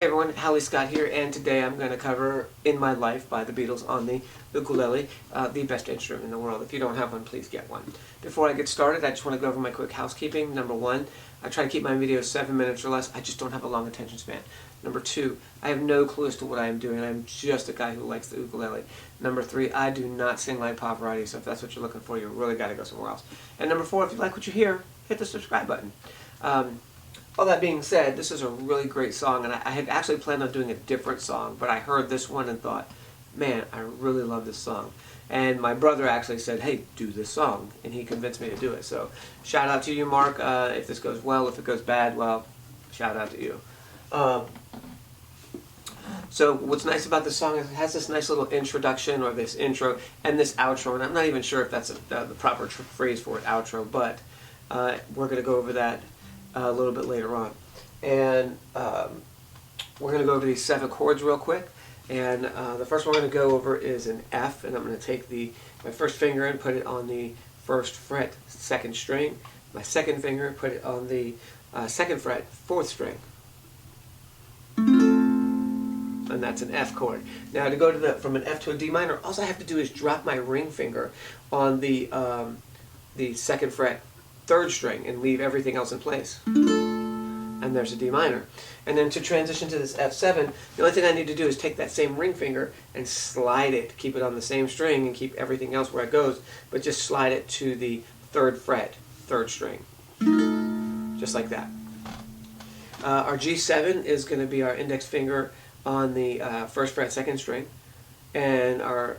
Hey everyone, HaoleScott here, and today I'm going to cover In My Life by the Beatles on the ukulele, the best instrument in the world. If you don't have one, please get one. Before I get started, I just want to go over my quick housekeeping. Number one, I try to keep my videos 7 minutes or less. I just don't have a long attention span. Number two, I have no clue as to what I am doing. I'm just a guy who likes the ukulele. Number three, I do not sing like Pavarotti, so if that's what you're looking for, you really got to go somewhere else. And number four, if you like what you hear, hit the subscribe button. All that being said, this is a really great song, and I had actually planned on doing a different song, but I heard this one and thought, man, I really love this song. And my brother actually said, hey, do this song, and he convinced me to do it. So shout out to you, Mark. If this goes well, if it goes bad, well, shout out to you. So what's nice about this song is it has this nice little introduction, or this intro, and this outro, and I'm not even sure if that's the proper phrase for it, outro, but we're going to go over that a little bit later on. And we're going to go over these 7 chords real quick. And the first one we're going to go over is an F, and I'm going to take my first finger and put it on the 1st fret, 2nd string. My second finger, put it on the 2nd fret, 4th string. And that's an F chord. Now to go to from an F to a D minor, all I have to do is drop my ring finger on the 2nd fret, 3rd string, and leave everything else in place. And there's a D minor. And then to transition to this F7, the only thing I need to do is take that same ring finger and slide it, keep it on the same string and keep everything else where it goes, but just slide it to the 3rd fret, 3rd string. Just like that. Our G7 is going to be our index finger on the 1st fret, 2nd string, and our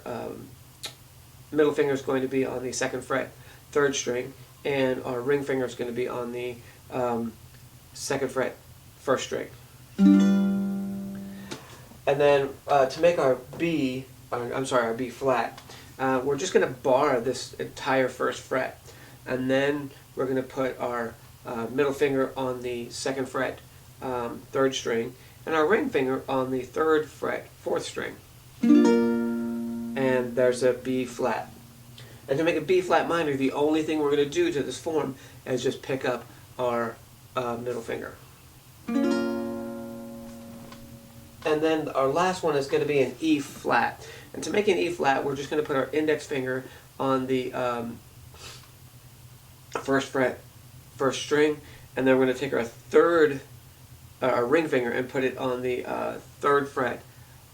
middle finger is going to be on the 2nd fret, 3rd string, and our ring finger is going to be on the 2nd fret, 1st string. And then to make our B flat, we're just going to bar this entire 1st fret, and then we're going to put our middle finger on the 2nd fret, 3rd string, and our ring finger on the 3rd fret, 4th string. And there's a B flat. And to make a B flat minor, the only thing we're going to do to this form is just pick up our middle finger. And then our last one is going to be an E flat. And to make an E flat, we're just going to put our index finger on the 1st fret, 1st string, and then we're going to take our ring finger and put it on the 3rd fret,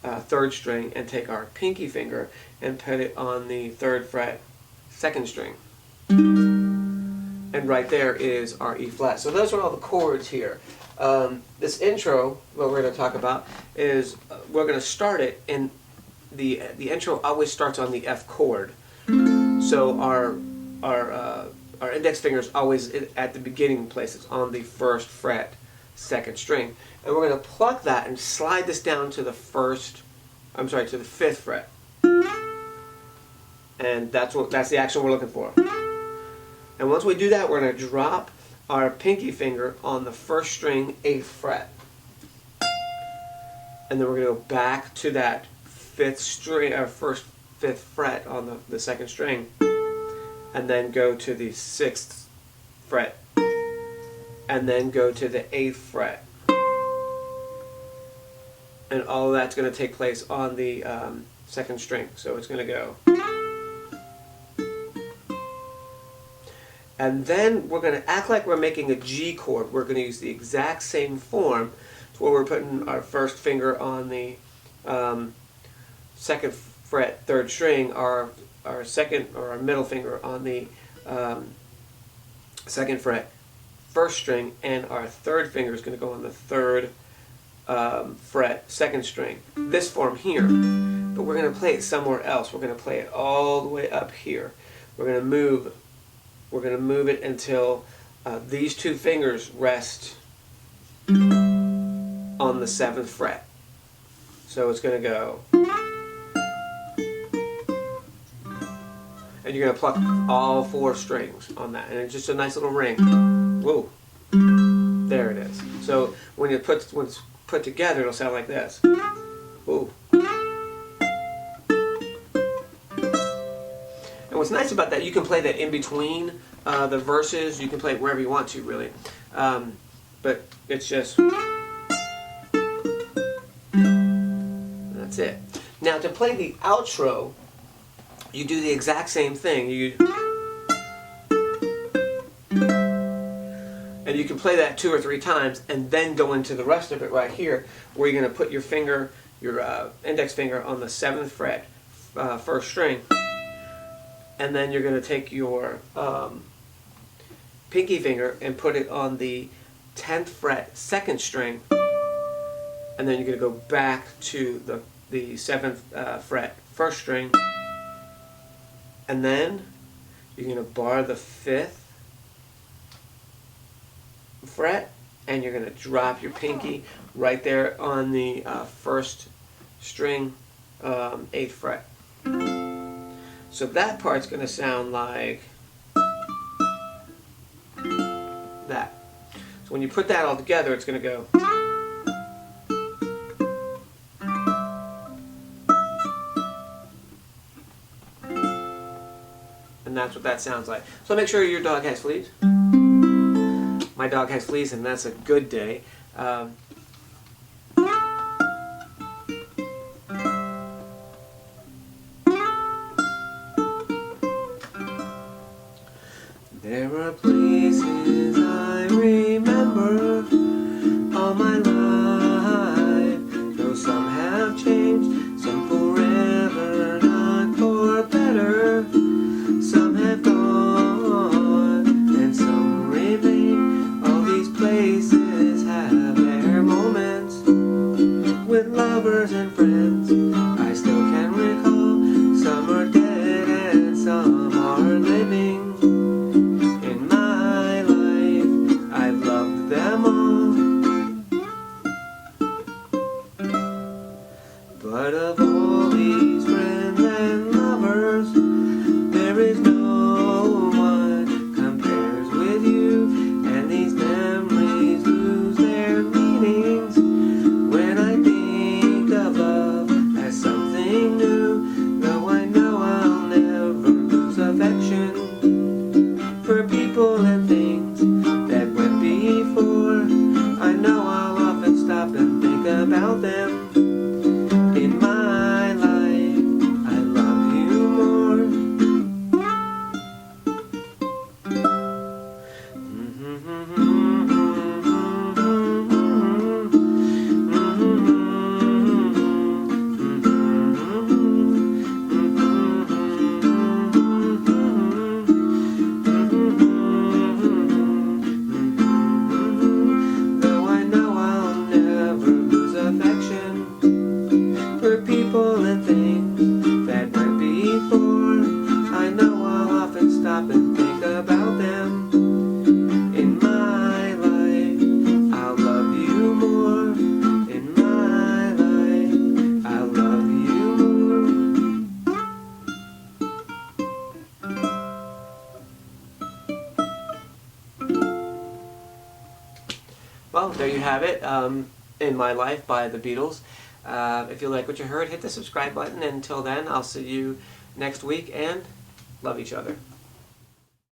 3rd string, and take our pinky finger and put it on the 3rd fret, 2nd string. And right there is our E flat. So those are all the chords here. This intro, what we're going to talk about, is we're going to start it, and the intro always starts on the F chord. So our index finger is always at the beginning place. It's on the 1st fret, 2nd string. And we're going to pluck that and slide this down to the 5th fret. And that's the action we're looking for. And once we do that, we're going to drop our pinky finger on the 1st string, 8th fret. And then we're going to go back to that 5th string, our 5th fret on the 2nd string, and then go to the 6th fret, and then go to the 8th fret. And all of that's going to take place on the 2nd string. So it's going to go. And then we're going to act like we're making a G chord. We're going to use the exact same form to where we're putting our 1st finger on the 2nd fret, 3rd string, our middle finger on the 2nd fret, 1st string, and our 3rd finger is going to go on the 3rd fret, 2nd string. This form here. But we're going to play it somewhere else. We're going to play it all the way up here. We're going to move it until these 2 fingers rest on the 7th fret. So it's going to go. And you're going to pluck all 4 strings on that. And it's just a nice little ring. Whoa. There it is. So when it's put together, it'll sound like this. Whoa. And what's nice about that, you can play that in between the verses. You can play it wherever you want to, really. But it's just... That's it. Now to play the outro, you do the exact same thing. And you can play that 2 or 3 times and then go into the rest of it right here, where you're going to put your finger, your index finger on the 7th fret, 1st string, and then you're going to take your pinky finger and put it on the 10th fret, 2nd string, and then you're going to go back to the 7th fret, 1st string, and then you're going to bar the 5th fret, and you're going to drop your pinky right there on the 1st string, 8th fret. So that part's going to sound like that. So when you put that all together, it's going to go. And that's what that sounds like. So make sure your dog has fleas. My dog has fleas, and that's a good day. There are places I remember all my life, though some have changed, some forever, not for better. Some have gone, and some remain. All these places have their moments with lovers and friends. I still can recall. Some are dead and some are living. In my life, I've loved them all. But of all these friends and lovers, there is no one compares with you, and these memories lose their meanings when I think of love as something new. Though I know I'll never lose affection for people and things that went before. I know I'll often stop and think about them. In my life, I love you more. Though I know I'll never lose affection for people and things that went before. I know I'll often stop and think about them. In my life, I'll love you more. In my life, I'll love you more. Well, there you have it. In My Life by the Beatles. If you like what you heard, hit the subscribe button. And until then, I'll see you next week, and love each other.